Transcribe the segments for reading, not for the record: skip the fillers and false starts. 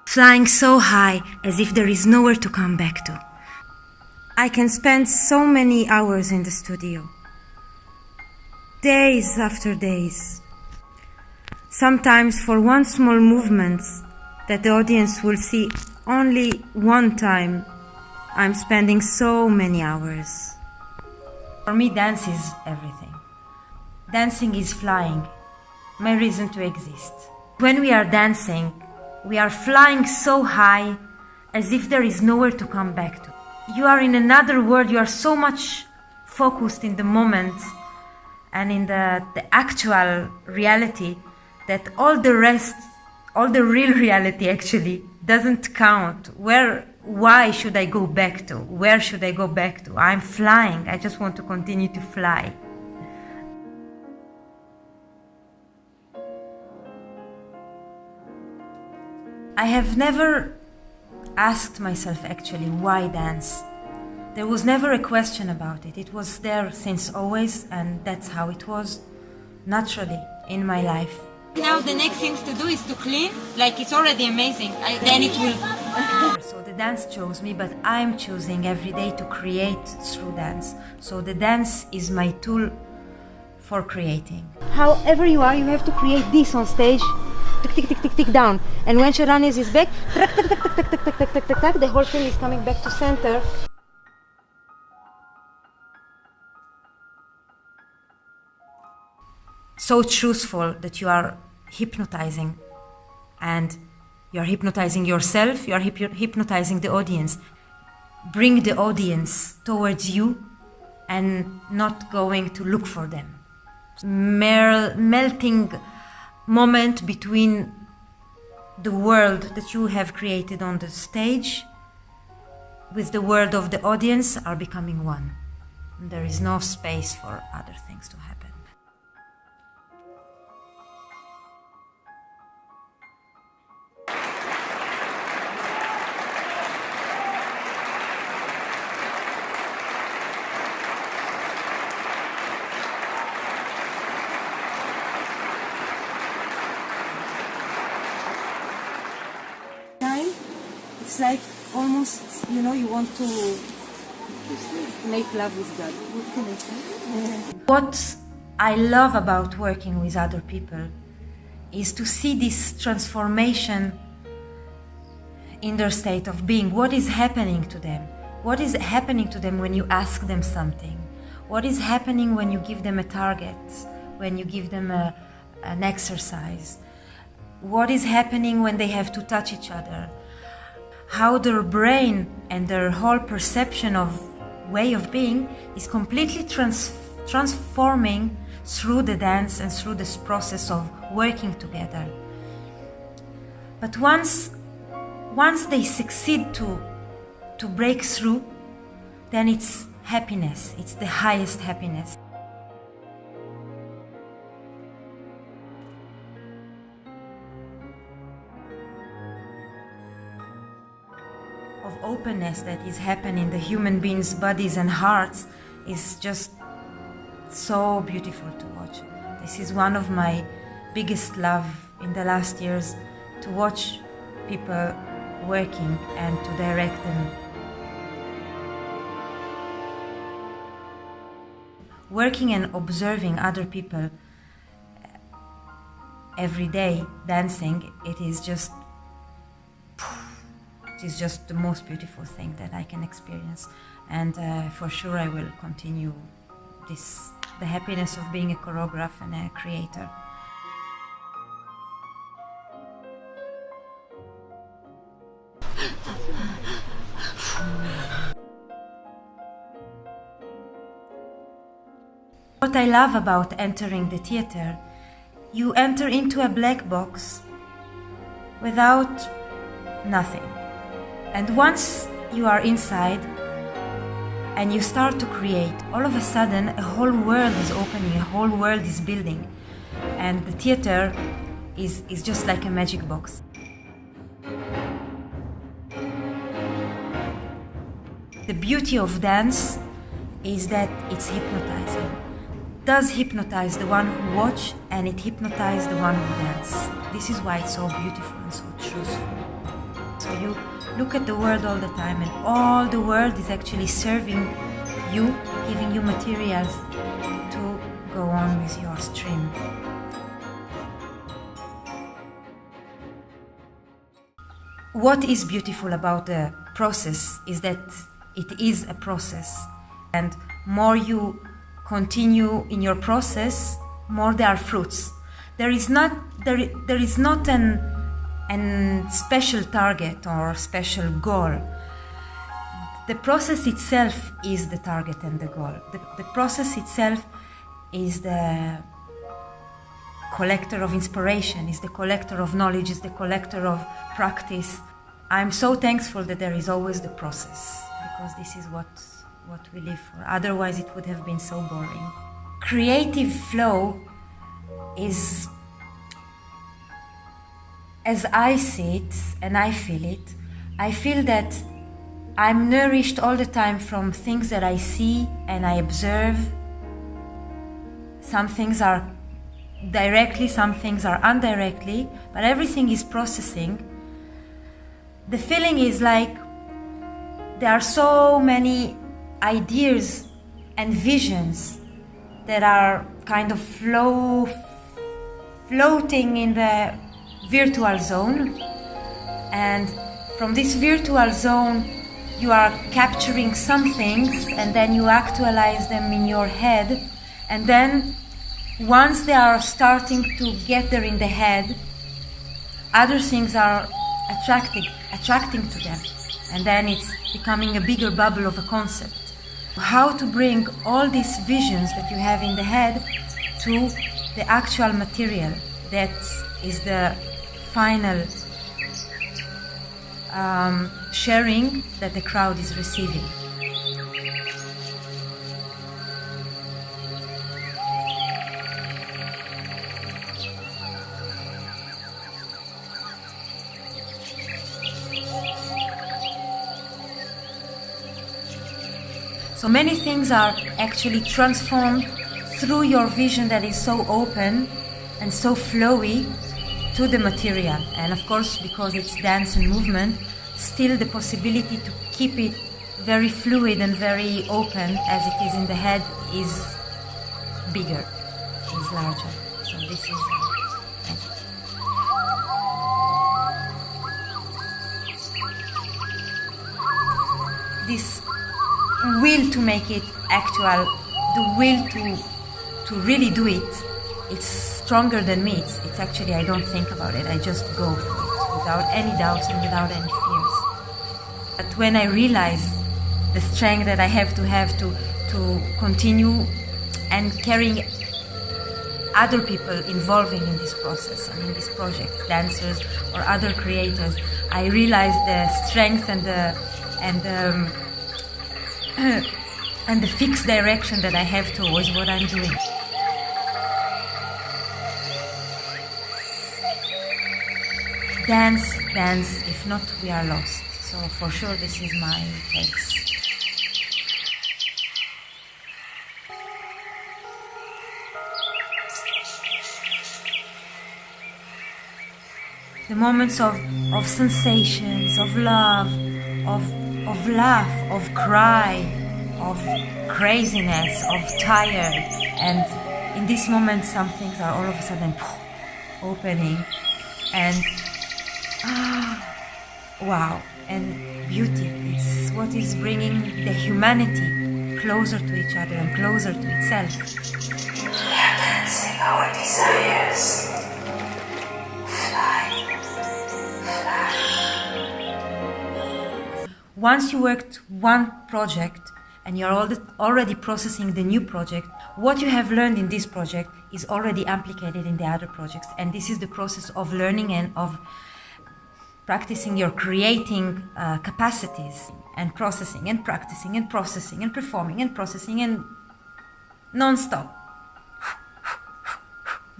flying so high as if there is nowhere to come back to. I can spend so many hours in the studio, days after days. Sometimes for one small movement that the audience will see only one time, I'm spending so many hours. For me, dance is everything. Dancing is flying, my reason to exist. When we are dancing, we are flying so high as if there is nowhere to come back to. You are in another world, you are so much focused in the moment and in the actual reality that all the rest, all the real reality actually doesn't count. Why should I go back to? Where should I go back to? I'm flying, I just want to continue to fly. I have never asked myself actually why dance. There was never a question about it. It was there since always, and that's how it was naturally in my life. Now the next thing to do is to clean, like it's already amazing. Then it will. So the dance chose me, but I'm choosing every day to create through dance. So the dance is my tool for creating. However you are, you have to create this on stage. Tick, tick, tick, tick, tick, down. And when Sharanis is back, tack, tack, tack, tack, tack, tack, tack, tack, tack, tack, the whole thing is coming back to center. So truthful that you are hypnotizing, and you are hypnotizing yourself, you are hypnotizing the audience. Bring the audience towards you and not going to look for them. Melting moment between the world that you have created on the stage with the world of the audience are becoming one. There is no space for other things to happen. It's like almost, you want to make love with God. What can I say? What I love about working with other people is to see this transformation in their state of being. What is happening to them? What is happening to them when you ask them something? What is happening when you give them a target? When you give them an exercise? What is happening when they have to touch each other? How their brain and their whole perception of way of being is completely transforming through the dance and through this process of working together. But once they succeed to break through, then it's happiness. It's the highest happiness. Of openness that is happening in the human beings' bodies and hearts is just so beautiful to watch. This is one of my biggest love in the last years, to watch people working and to direct them. Working and observing other people every day dancing, it is just the most beautiful thing that I can experience, and for sure I will continue the happiness of being a choreographer and a creator. What I love about entering the theater, you enter into a black box without nothing. And once you are inside and you start to create, all of a sudden a whole world is opening, a whole world is building. And the theater is just like a magic box. The beauty of dance is that it's hypnotizing. It does hypnotize the one who watch, and it hypnotizes the one who dance. This is why it's so beautiful and so truthful. So you look at the world all the time, and all the world is actually serving you, giving you materials to go on with your stream. What is beautiful about the process is that it is a process, and more you continue in your process, more there are fruits. There is not an special target or special goal. The process itself is the target and the goal. The process itself is the collector of inspiration, is the collector of knowledge, is the collector of practice. I'm so thankful that there is always the process, because this is what we live for. Otherwise it would have been so boring. Creative flow is, as I see it and I feel that I'm nourished all the time from things that I see and I observe. Some things are directly, some things are indirectly, but everything is processing. The feeling is like there are so many ideas and visions that are kind of floating in the virtual zone, and from this virtual zone you are capturing some things and then you actualize them in your head, and then once they are starting to get there in the head, other things are attracting to them, and then it's becoming a bigger bubble of a concept. How to bring all these visions that you have in the head to the actual material that is the final sharing that the crowd is receiving. So many things are actually transformed through your vision that is so open and so flowy to the material. And of course, because it's dance and movement, still the possibility to keep it very fluid and very open as it is in the head is bigger, is larger. So this is this will to make it actual, the will to really do it, it's stronger than me. It's actually, I don't think about it, I just go for it without any doubts and without any fears. But when I realize the strength that I have to continue and carrying other people involving in this process and in this project, dancers or other creators, I realize the strength and the fixed direction that I have towards what I'm doing. Dance, if not, we are lost. So for sure, this is my case. The moments of sensations, of love, of laugh, of cry, of craziness, of tired, and in this moment some things are all of a sudden opening, and wow, and beauty. It's what is bringing the humanity closer to each other and closer to itself. We are dancing our desires. Once you worked one project and you're already processing the new project, what you have learned in this project is already implicated in the other projects. And this is the process of learning and of practicing your creating capacities, and processing and practicing and processing and performing and processing and non-stop.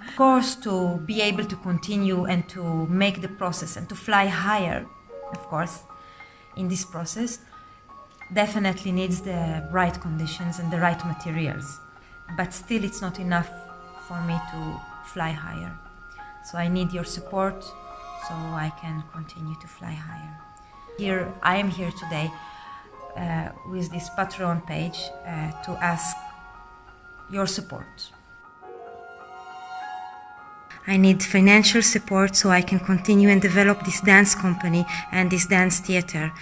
Of course, to be able to continue and to make the process and to fly higher, of course, in this process, definitely needs the right conditions and the right materials. But still, it's not enough for me to fly higher. So I need your support so I can continue to fly higher. Here, I am here today with this Patreon page to ask your support. I need financial support so I can continue and develop this dance company and this dance theater.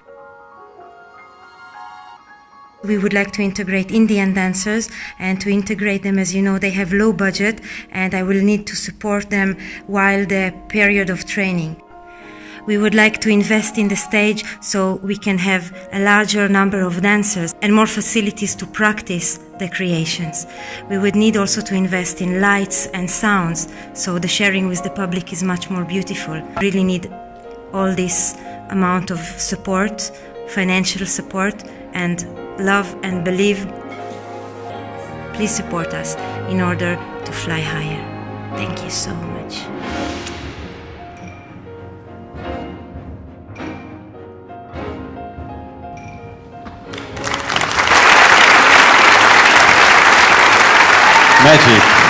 We would like to integrate Indian dancers, and to integrate them, as you know, they have low budget, and I will need to support them while the period of training. We would like to invest in the stage so we can have a larger number of dancers and more facilities to practice the creations. We would need also to invest in lights and sounds so the sharing with the public is much more beautiful. We really need all this amount of support, financial support, and love and believe. Please support us in order to fly higher. Thank you so much. Magic.